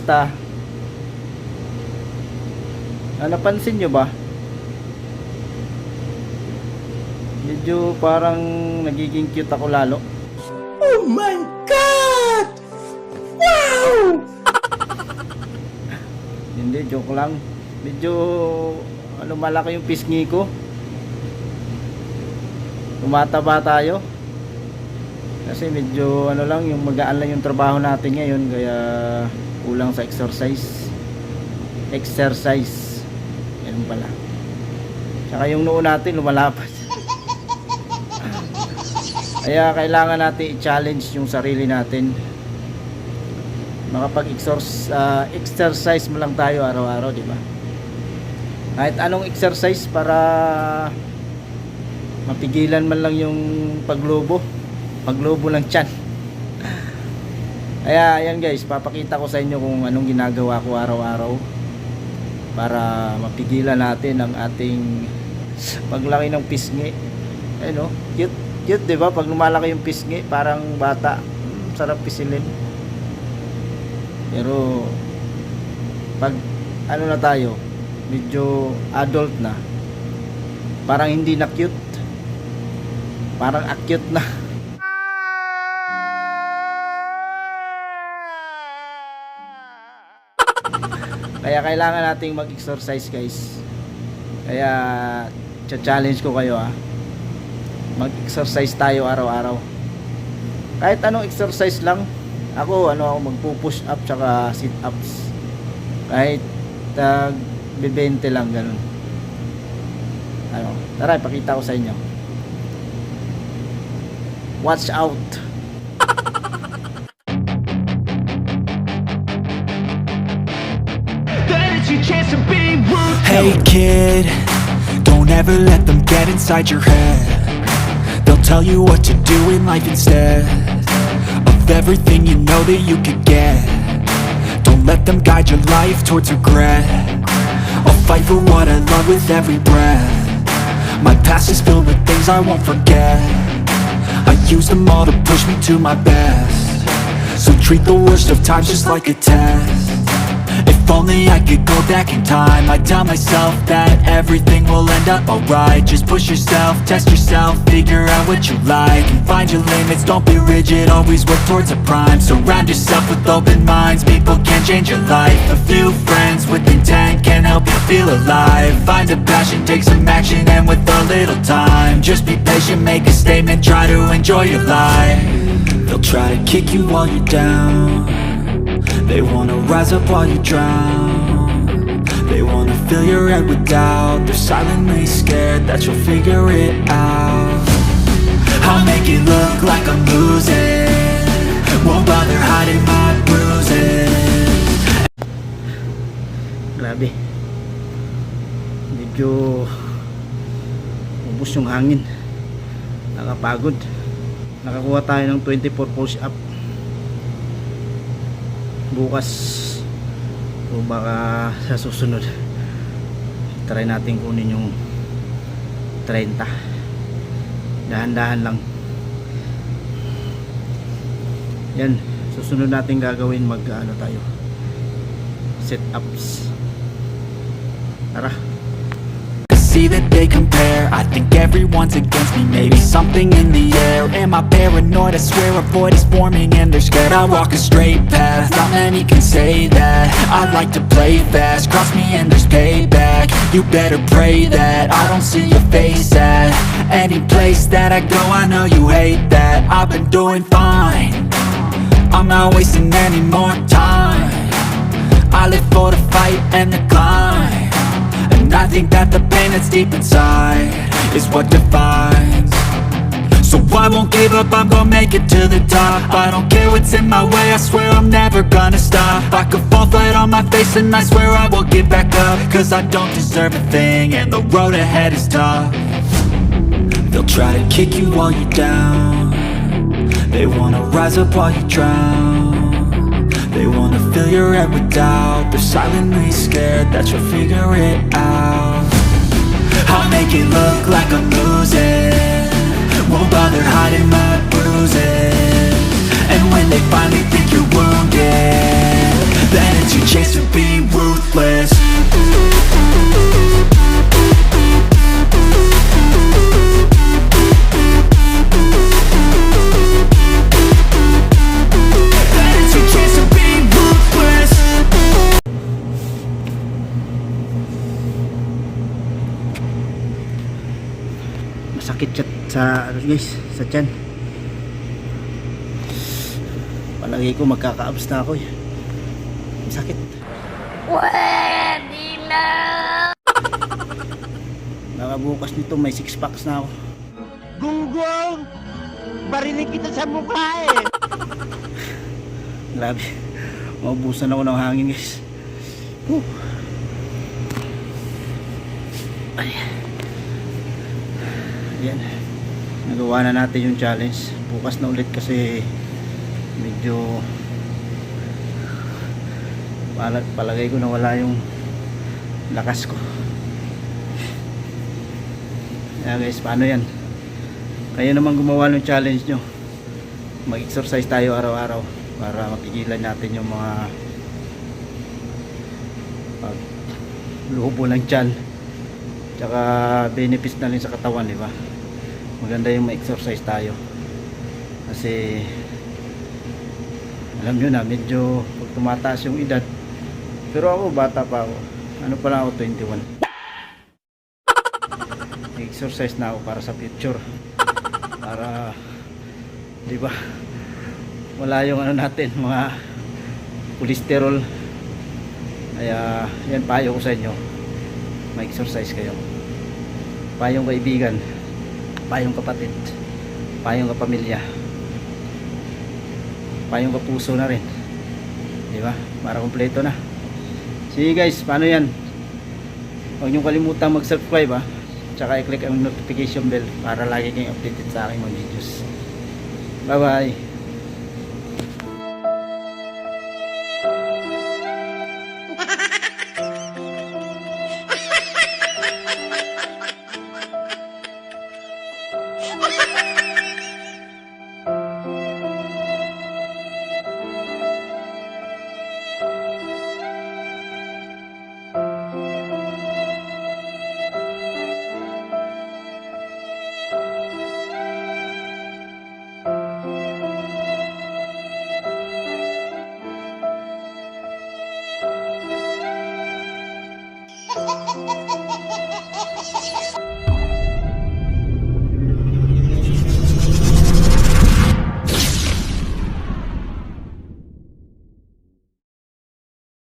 basta napansin nyo ba, medyo parang nagiging cute ako lalo. Oh my God! Wow! Hindi, joke lang. Medyo malaki yung pisngi ko. Tumataba tayo. Kasi medyo lang, yung magaan lang yung trabaho natin ngayon, kaya kulang sa exercise. Yan pala. Tsaka yung noo natin lumalapad. Kaya kailangan natin i-challenge yung sarili natin. Makapag-exercise mo lang tayo araw-araw, di ba? Kahit anong exercise para mapigilan man lang yung paglobo ng tiyan. Kaya ayan guys, papakita ko sa inyo kung anong ginagawa ko araw-araw para mapigilan natin ang ating paglaki ng pisngi. Ayun, cute, di ba? Pag lumalaki yung pisngi, parang bata. Sarap pisilin. Pero pag na tayo, medyo adult na, parang hindi na cute, parang acute na. Kaya kailangan nating mag-exercise guys. Kaya challenge ko kayo, mag-exercise tayo araw-araw. Kahit anong exercise lang. Ako magpo-push up tsaka sit ups. Kahit 20 lang ganun. Tara, ipakita ko sa inyo. Watch out. Hey kid, don't ever let them get inside your head. They'll tell you what to do in life instead of everything you know that you could get. Don't let them guide your life towards regret. I'll fight for what I love with every breath. My past is filled with things I won't forget. I use them all to push me to my best. So treat the worst of times just like a test. If only I could go back in time, I'd tell myself that everything will end up alright. Just push yourself, test yourself, figure out what you like, and find your limits, don't be rigid, always work towards a prime. Surround yourself with open minds, people can change your life. A few friends with intent can help you feel alive. Find a passion, take some action, and with a little time, just be patient, make a statement, try to enjoy your life. They'll try to kick you while you're down. They wanna rise up while you drown. They wanna fill your head with doubt. They're silently scared that you'll figure it out. I'll make it look like I'm losing, won't bother hiding my bruises. Grabe, medyo ubos yung hangin, nakapagod. Nakakuha tayo ng 24 push up. Bukas o baka sa susunod try natin kunin yung 30. Dahan-dahan lang yan. Susunod natin gagawin, tayo sit ups. Tara. See that they compare, I think everyone's against me. Maybe something in the air, am I paranoid? I swear a void is forming and they're scared. I walk a straight path, not many can say that. I like to play fast, cross me and there's payback. You better pray that I don't see your face at any place that I go. I know you hate that. I've been doing fine, I'm not wasting any more time. I live for the fight and the climb, and I think that the pain that's deep inside is what defines. So I won't give up, I'm gonna make it to the top. I don't care what's in my way, I swear I'm never gonna stop. I could fall flat on my face and I swear I will get back up, cause I don't deserve a thing and the road ahead is tough. They'll try to kick you while you're down. They wanna rise up while you drown. They wanna fill your head with doubt. They're silently scared that you'll figure it out. I'll make it look like I'm losing, won't bother hiding my bruises. And when they finally think you're wounded, then it's your chance to be ruthless. Then it's your chance to be ruthless. Masakit siya sa guys, sa tiyan. Palagi ko magkakaabs na ako eh. Masakit. Pwede na! Nakabukas nito may 6 packs na ako. Gunggong! Barinig kita sa mukha eh! Grabe. Maubusan ako ng hangin guys. Whew. Ay. Ayan. Nagawa na natin yung challenge. Bukas na ulit kasi medyo palagay ko na wala yung lakas ko. Kaya guys, paano yan? Kayo naman gumawa ng challenge nyo. Mag-exercise tayo araw-araw para mapigilan natin yung mga paglubo ng tiyan, tsaka benefits na rin sa katawan, di ba? Maganda yung ma-exercise tayo kasi alam nyo na medyo pag tumataas yung edad, pero ako bata pa ako, ano pa lang ako, 21. Exercise na ako para sa future, para di ba wala yung ano natin, mga cholesterol. Kaya yan, payo ko sa inyo, ma-exercise kayo. Payong kaibigan, payong kapatid, payong kapamilya, payong kapuso na rin, di ba? Para kompleto na. Sige guys, paano yan? Huwag niyong kalimutan mag-subscribe, tsaka i-click ang notification bell para lagi kayong updated sa aking mga videos. Bye bye.